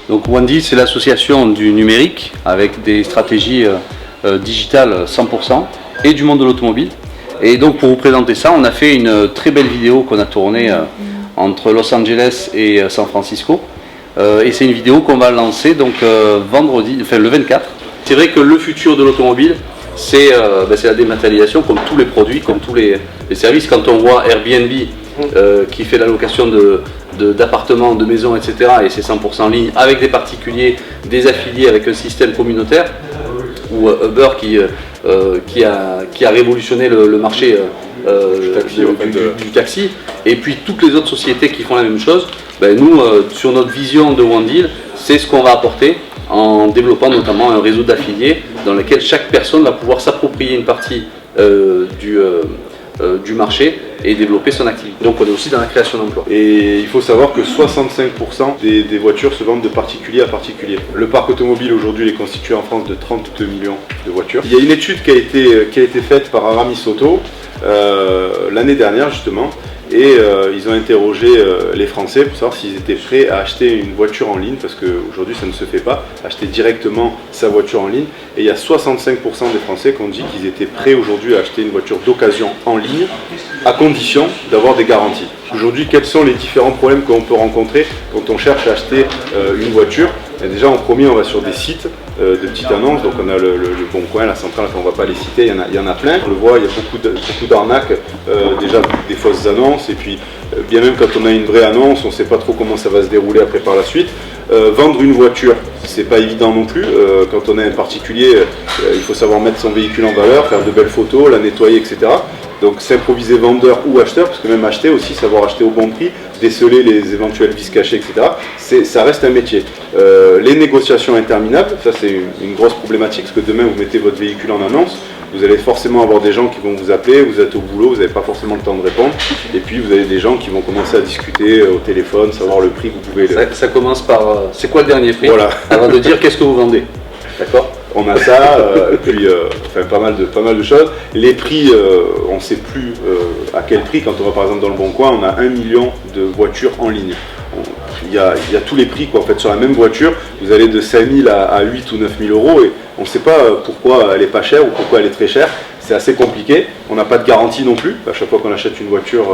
Donc OneDeal, c'est l'association du numérique avec des stratégies digitales 100% et du monde de l'automobile. Et donc pour vous présenter ça, on a fait une très belle vidéo qu'on a tournée entre Los Angeles et San Francisco. Et c'est une vidéo qu'on va lancer donc vendredi, enfin le 24. C'est vrai que le futur de l'automobile, c'est la dématérialisation, comme tous les produits, comme tous les services. Quand on voit Airbnb qui fait la location d'appartements, de maisons, etc. et c'est 100% en ligne, avec des particuliers, des affiliés, avec un système communautaire, ou Uber qui a révolutionné le marché du taxi, et puis toutes les autres sociétés qui font la même chose. Nous, sur notre vision de OneDeal, c'est ce qu'on va apporter en développant notamment un réseau d'affiliés dans lequel chaque personne va pouvoir s'approprier une partie du marché et développer son activité. Donc on est aussi dans la création d'emplois. Et il faut savoir que 65% des voitures se vendent de particulier à particulier. Le parc automobile aujourd'hui est constitué en France de 32 millions de voitures. Il y a une étude qui a été faite par Aramis Auto l'année dernière justement, et ils ont interrogé les Français pour savoir s'ils étaient prêts à acheter une voiture en ligne, parce qu'aujourd'hui ça ne se fait pas, acheter directement sa voiture en ligne. Et il y a 65% des Français qui ont dit qu'ils étaient prêts aujourd'hui à acheter une voiture d'occasion en ligne, à condition d'avoir des garanties. Aujourd'hui, quels sont les différents problèmes qu'on peut rencontrer quand on cherche à acheter une voiture? Et déjà en premier, on va sur des sites de petites annonces, donc on a le Bon Coin, la Centrale, enfin, on ne va pas les citer, il y en a plein. On le voit, il y a beaucoup d'arnaques, déjà des fausses annonces, et puis bien même quand on a une vraie annonce, on ne sait pas trop comment ça va se dérouler après par la suite. Vendre une voiture, c'est pas évident non plus. Quand on est un particulier, il faut savoir mettre son véhicule en valeur, faire de belles photos, la nettoyer, etc. Donc s'improviser vendeur ou acheteur, parce que même acheter aussi, savoir acheter au bon prix, déceler les éventuels vices cachés, etc. Ça reste un métier. Les négociations interminables, ça c'est une grosse problématique, parce que demain vous mettez votre véhicule en annonce, vous allez forcément avoir des gens qui vont vous appeler, vous êtes au boulot, vous n'avez pas forcément le temps de répondre, et puis vous avez des gens qui vont commencer à discuter au téléphone, savoir le prix que vous pouvez... Ça commence par c'est quoi le dernier prix, voilà. Avant de dire qu'est-ce que vous vendez. D'accord ? On a ça, puis pas mal de choses. Les prix, on ne sait plus à quel prix. Quand on va par exemple dans le Bon Coin, on a 1 million de voitures en ligne. Il y a tous les prix quoi. En fait, sur la même voiture, vous allez de 5 000 à 8 ou 9 000 euros, et on ne sait pas pourquoi elle n'est pas chère ou pourquoi elle est très chère. C'est assez compliqué. On n'a pas de garantie non plus. À chaque fois qu'on achète une voiture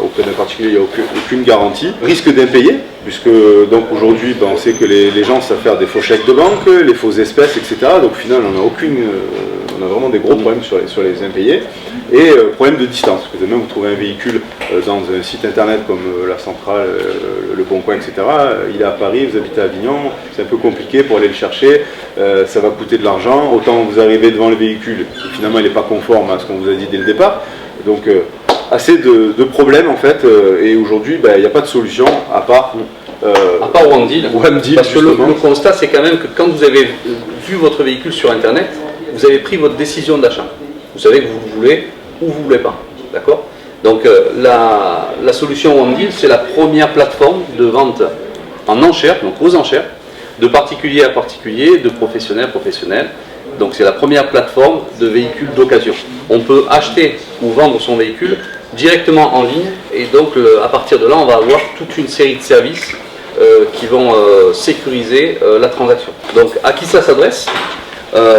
auprès d'un particulier, il n'y a aucune garantie. Risque d'impayé, puisque donc aujourd'hui, on sait que les gens savent faire des faux chèques de banque, les fausses espèces, etc. Donc au final, on a vraiment des gros problèmes sur les impayés. Et problème de distance, parce que demain vous trouvez un véhicule dans un site internet comme la Centrale, le Bon Coin, etc. Il est à Paris, vous habitez à Avignon, c'est un peu compliqué pour aller le chercher, ça va coûter de l'argent. Autant vous arrivez devant le véhicule, et finalement il n'est pas conforme à ce qu'on vous a dit dès le départ. Donc assez de problèmes en fait, et aujourd'hui il n'y a pas de solution à part OneDeal. Parce que le constat c'est quand même que quand vous avez vu votre véhicule sur internet, vous avez pris votre décision d'achat. Vous savez que vous le voulez ou vous ne voulez pas. D'accord ? Donc la solution OneDeal, c'est la première plateforme de vente en enchères, donc aux enchères, de particulier à particulier, de professionnel à professionnel. Donc c'est la première plateforme de véhicules d'occasion. On peut acheter ou vendre son véhicule directement en ligne, et donc à partir de là, on va avoir toute une série de services qui vont sécuriser la transaction. Donc à qui ça s'adresse ?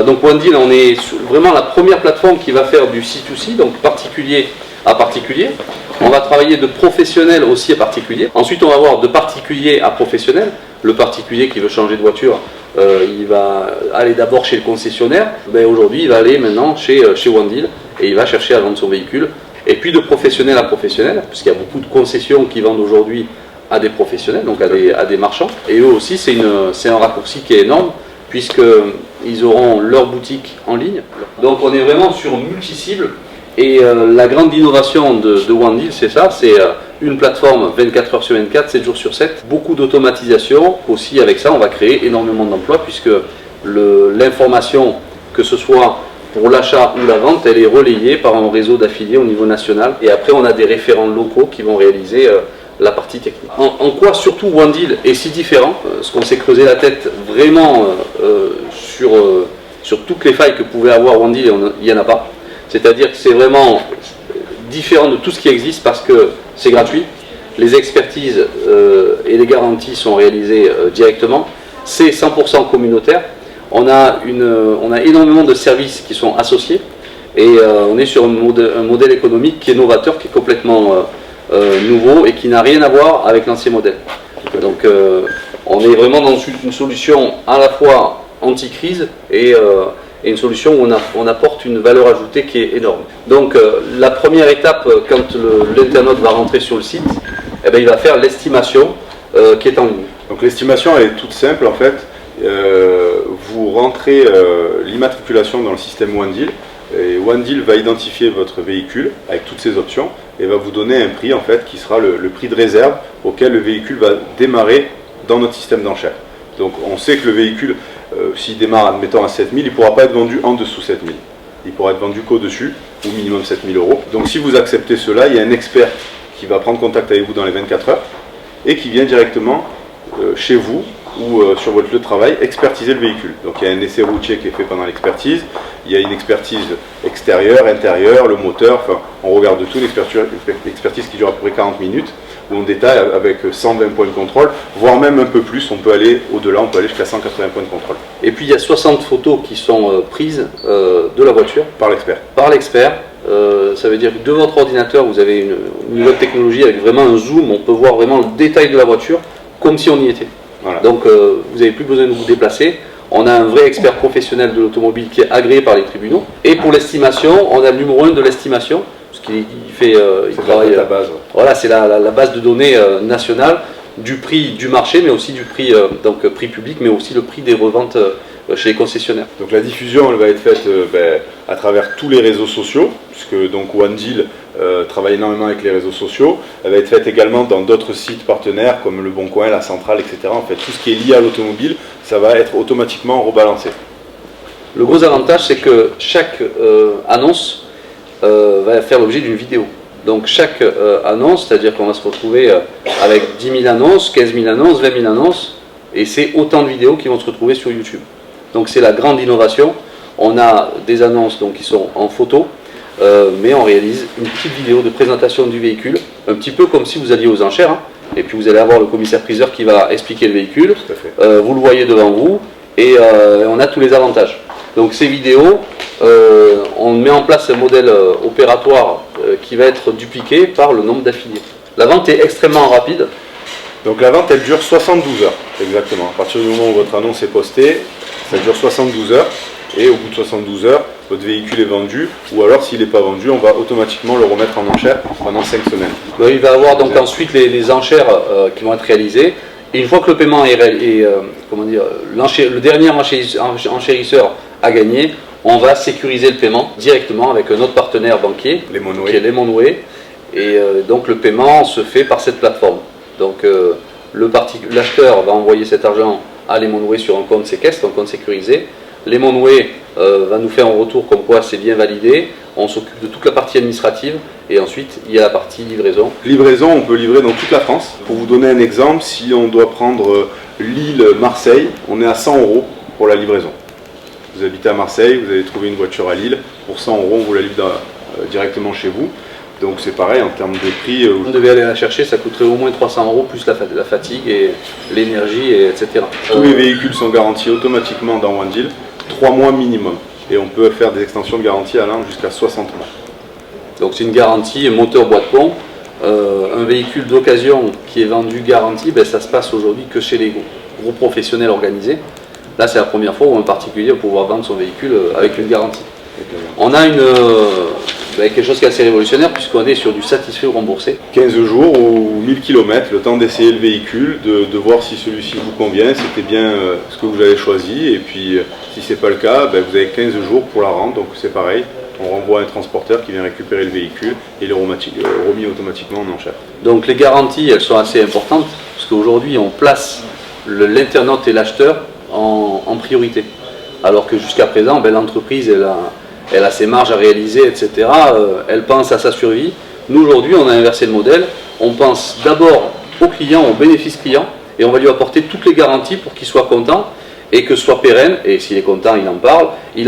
Donc OneDeal, on est vraiment la première plateforme qui va faire du C2C, donc particulier à particulier. On va travailler de professionnel aussi à particulier. Ensuite, on va avoir de particulier à professionnel. Le particulier qui veut changer de voiture, il va aller d'abord chez le concessionnaire. Aujourd'hui, il va aller maintenant chez OneDeal et il va chercher à vendre son véhicule. Et puis de professionnel à professionnel, puisqu'il y a beaucoup de concessions qui vendent aujourd'hui à des professionnels, donc à des marchands. Et eux aussi, c'est un raccourci qui est énorme, puisqu'ils auront leur boutique en ligne. Donc on est vraiment sur multi-cible, et la grande innovation de OneDeal, c'est ça, c'est une plateforme 24 heures sur 24, 7 jours sur 7, beaucoup d'automatisation. Aussi avec ça, on va créer énormément d'emplois, puisque l'information, que ce soit pour l'achat ou la vente, elle est relayée par un réseau d'affiliés au niveau national, et après on a des référents locaux qui vont réaliser la partie technique. En quoi surtout OneDeal est si différent, parce qu'on s'est creusé la tête vraiment sur toutes les failles que pouvait avoir OneDeal, et il n'y en a pas. C'est-à-dire que c'est vraiment différent de tout ce qui existe parce que c'est gratuit, les expertises et les garanties sont réalisées directement, c'est 100% communautaire. On a énormément de services qui sont associés et on est sur un modèle économique qui est novateur, qui est complètement nouveau et qui n'a rien à voir avec l'ancien modèle. Donc on est vraiment dans une solution à la fois anti-crise et une solution où on apporte une valeur ajoutée qui est énorme. Donc la première étape, quand l'internaute va rentrer sur le site, eh bien, il va faire l'estimation qui est en ligne. Donc l'estimation elle est toute simple en fait. Vous rentrez l'immatriculation dans le système OneDeal et OneDeal va identifier votre véhicule avec toutes ses options et va vous donner un prix en fait qui sera le prix de réserve auquel le véhicule va démarrer dans notre système d'enchères. Donc on sait que le véhicule, s'il démarre admettons à 7 000, il ne pourra pas être vendu en dessous 7 000. Il pourra être vendu qu'au-dessus, ou minimum 7 000 euros. Donc si vous acceptez cela, il y a un expert qui va prendre contact avec vous dans les 24 heures et qui vient directement chez vous ou sur votre lieu de travail expertiser le véhicule. Donc il y a un essai routier qui est fait pendant l'expertise, il y a une expertise extérieure, intérieure, le moteur, enfin on regarde tout, une expertise qui dure à peu près 40 minutes, où on détaille avec 120 points de contrôle, voire même un peu plus, on peut aller au-delà, on peut aller jusqu'à 180 points de contrôle. Et puis il y a 60 photos qui sont prises de la voiture. Par l'expert. Par l'expert. Ça veut dire que de votre ordinateur, vous avez une nouvelle technologie avec vraiment un zoom, on peut voir vraiment le détail de la voiture comme si on y était. Voilà. Donc vous n'avez plus besoin de vous déplacer. On a un vrai expert professionnel de l'automobile qui est agréé par les tribunaux. Et pour l'estimation, on a le numéro 1 de l'estimation, parce qu'il travaille. La base. Voilà, c'est la base de données nationale du prix du marché, mais aussi du prix, donc prix public, mais aussi le prix des reventes chez les concessionnaires. Donc la diffusion elle va être faite à travers tous les réseaux sociaux, puisque donc OneDeal travaille énormément avec les réseaux sociaux. Elle va être faite également dans d'autres sites partenaires comme Le Bon Coin, La Centrale, etc. En fait, tout ce qui est lié à l'automobile, ça va être automatiquement rebalancé. Le gros avantage, c'est que chaque annonce va faire l'objet d'une vidéo. Donc chaque annonce, c'est-à-dire qu'on va se retrouver avec 10 000 annonces, 15 000 annonces, 20 000 annonces, et c'est autant de vidéos qui vont se retrouver sur YouTube. Donc c'est la grande innovation. On a des annonces donc, qui sont en photo, mais on réalise une petite vidéo de présentation du véhicule, un petit peu comme si vous alliez aux enchères, hein, et puis vous allez avoir le commissaire-priseur qui va expliquer le véhicule, vous le voyez devant vous, et on a tous les avantages. Donc ces vidéos, on met en place un modèle opératoire qui va être dupliqué par le nombre d'affiliés. La vente est extrêmement rapide. Donc la vente elle dure 72 heures, exactement. À partir du moment où votre annonce est postée, ça dure 72 heures. Et au bout de 72 heures, votre véhicule est vendu, ou alors s'il n'est pas vendu, on va automatiquement le remettre en enchère pendant 5 semaines. Donc, il va y avoir donc ensuite les enchères qui vont être réalisées. Et une fois que le paiement est le dernier enchérisseur a gagné, on va sécuriser le paiement directement avec un autre partenaire banquier, qui est Lemonway. Et donc le paiement se fait par cette plateforme. Donc l'acheteur va envoyer cet argent à Lemonway sur un compte séquestre, un compte sécurisé. Lemonway va nous faire un retour comme quoi c'est bien validé. On s'occupe de toute la partie administrative et ensuite il y a la partie livraison. Livraison, on peut livrer dans toute la France. Pour vous donner un exemple, si on doit prendre Lille-Marseille, on est à 100 € pour la livraison. Vous habitez à Marseille, vous allez trouver une voiture à Lille, pour 100 €, on vous la livre directement chez vous. Donc c'est pareil en termes de prix. On devait aller la chercher, ça coûterait au moins 300 € plus la fatigue et l'énergie, etc. Tous les véhicules sont garantis automatiquement dans OneDeal, 3 mois minimum. Et on peut faire des extensions de garantie allant jusqu'à 60 mois. Donc c'est une garantie moteur boîte-pont. Un véhicule d'occasion qui est vendu garanti, ça se passe aujourd'hui que chez les gros professionnels organisés. Là c'est la première fois où un particulier va pouvoir vendre son véhicule avec une garantie. On a quelque chose qui est assez révolutionnaire puisqu'on est sur du satisfait ou remboursé. 15 jours ou 1000 km, le temps d'essayer le véhicule, de voir si celui-ci vous convient, c'était bien ce que vous avez choisi. Et puis si ce n'est pas le cas, vous avez 15 jours pour la rendre, donc c'est pareil. On renvoie un transporteur qui vient récupérer le véhicule et il est remis automatiquement en enchère. Donc les garanties, elles sont assez importantes parce qu'aujourd'hui on place l'internaute et l'acheteur en priorité. Alors que jusqu'à présent, l'entreprise elle a ses marges à réaliser, etc. Elle pense à sa survie. Nous aujourd'hui, on a inversé le modèle. On pense d'abord au client, au bénéfice client, et on va lui apporter toutes les garanties pour qu'il soit content. et que ce soit pérenne, et s'il est content, il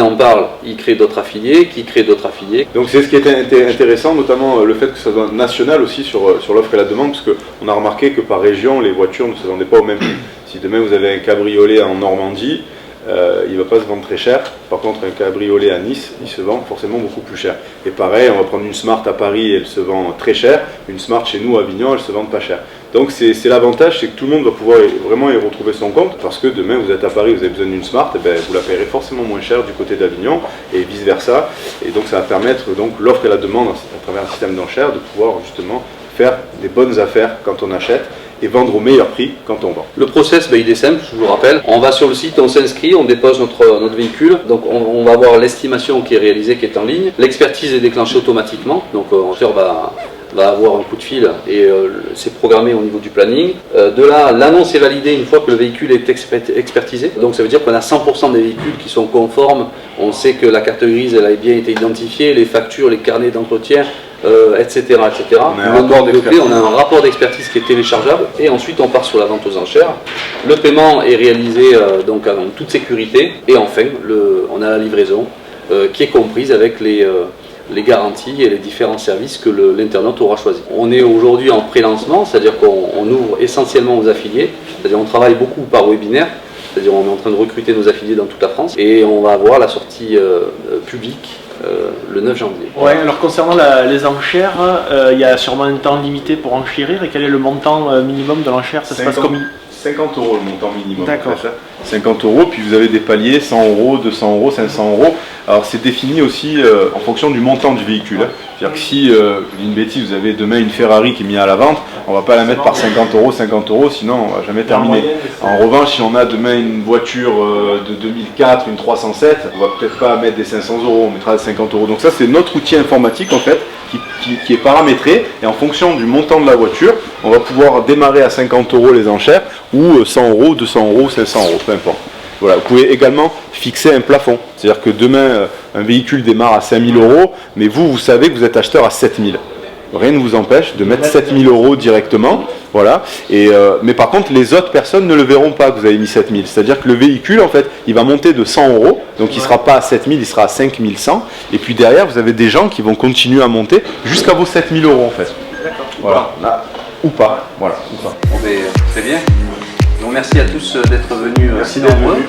en parle, il crée d'autres affiliés, qui crée d'autres affiliés. Donc c'est ce qui était intéressant, notamment le fait que ça soit national aussi sur l'offre et la demande, parce qu'on a remarqué que par région, les voitures ne se vendaient pas au même prix. Si demain vous avez un cabriolet en Normandie, il ne va pas se vendre très cher. Par contre, un cabriolet à Nice, il se vend forcément beaucoup plus cher. Et pareil, on va prendre une Smart à Paris, elle se vend très cher. Une Smart chez nous à Avignon, elle se vend pas cher. Donc c'est l'avantage, c'est que tout le monde va pouvoir vraiment y retrouver son compte, parce que demain vous êtes à Paris, vous avez besoin d'une Smart, et ben, vous la payerez forcément moins cher du côté d'Avignon, et vice versa. Et donc ça va permettre donc l'offre et la demande à travers un système d'enchères de pouvoir justement faire des bonnes affaires quand on achète et vendre au meilleur prix quand on vend. Le process, il est simple, je vous le rappelle. On va sur le site, on s'inscrit, on dépose notre véhicule. Donc on va voir l'estimation qui est réalisée, qui est en ligne. L'expertise est déclenchée automatiquement. Donc l'acheteur va avoir un coup de fil et c'est programmé au niveau du planning. De là, l'annonce est validée une fois que le véhicule est expertisé. Donc ça veut dire qu'on a 100% des véhicules qui sont conformes. On sait que la carte grise, elle a bien été identifiée, les factures, les carnets d'entretien, etc. etc. On a un rapport d'expertise qui est téléchargeable et ensuite on part sur la vente aux enchères. Le paiement est réalisé donc en toute sécurité et enfin on a la livraison qui est comprise avec les garanties et les différents services que l'internaute aura choisi. On est aujourd'hui en pré-lancement, c'est-à-dire qu'on ouvre essentiellement aux affiliés, c'est-à-dire on travaille beaucoup par webinaire, c'est-à-dire on est en train de recruter nos affiliés dans toute la France et on va avoir la sortie publique le 9 janvier. Ouais, alors concernant les enchères, il y a sûrement un temps limité pour enchérir, et quel est le montant minimum de l'enchère? Ça se passe comme 50 € le montant minimum. D'accord. 50 €, puis vous avez des paliers, 100 €, 200 €, 500 €. Alors c'est défini aussi en fonction du montant du véhicule. C'est-à-dire que si, je dis une bêtise, vous avez demain une Ferrari qui est mise à la vente, on ne va pas la mettre par 50 €, sinon on ne va jamais terminer. En revanche, si on a demain une voiture de 2004, une 307, on ne va peut-être pas mettre des 500 €, on mettra 50 €. Donc ça c'est notre outil informatique en fait, qui est paramétré, et en fonction du montant de la voiture, on va pouvoir démarrer à 50 € les enchères, ou 100 €, 200 €, 500 €, peu importe. Voilà, vous pouvez également fixer un plafond, c'est-à-dire que demain un véhicule démarre à 5 000 €, mais vous savez que vous êtes acheteur à 7 000. Rien ne vous empêche de mettre 7 000 € directement, voilà. Mais par contre, les autres personnes ne le verront pas que vous avez mis 7 000. C'est-à-dire que le véhicule, en fait, il va monter de 100 €, donc il ne sera pas à 7 000, il sera à 5 100. Et puis derrière, vous avez des gens qui vont continuer à monter jusqu'à vos 7 000 € en fait. D'accord. Voilà. Là, ou pas. Voilà. Ou pas. Bon, très bien. Donc merci à tous d'être venus. Merci d'être venus.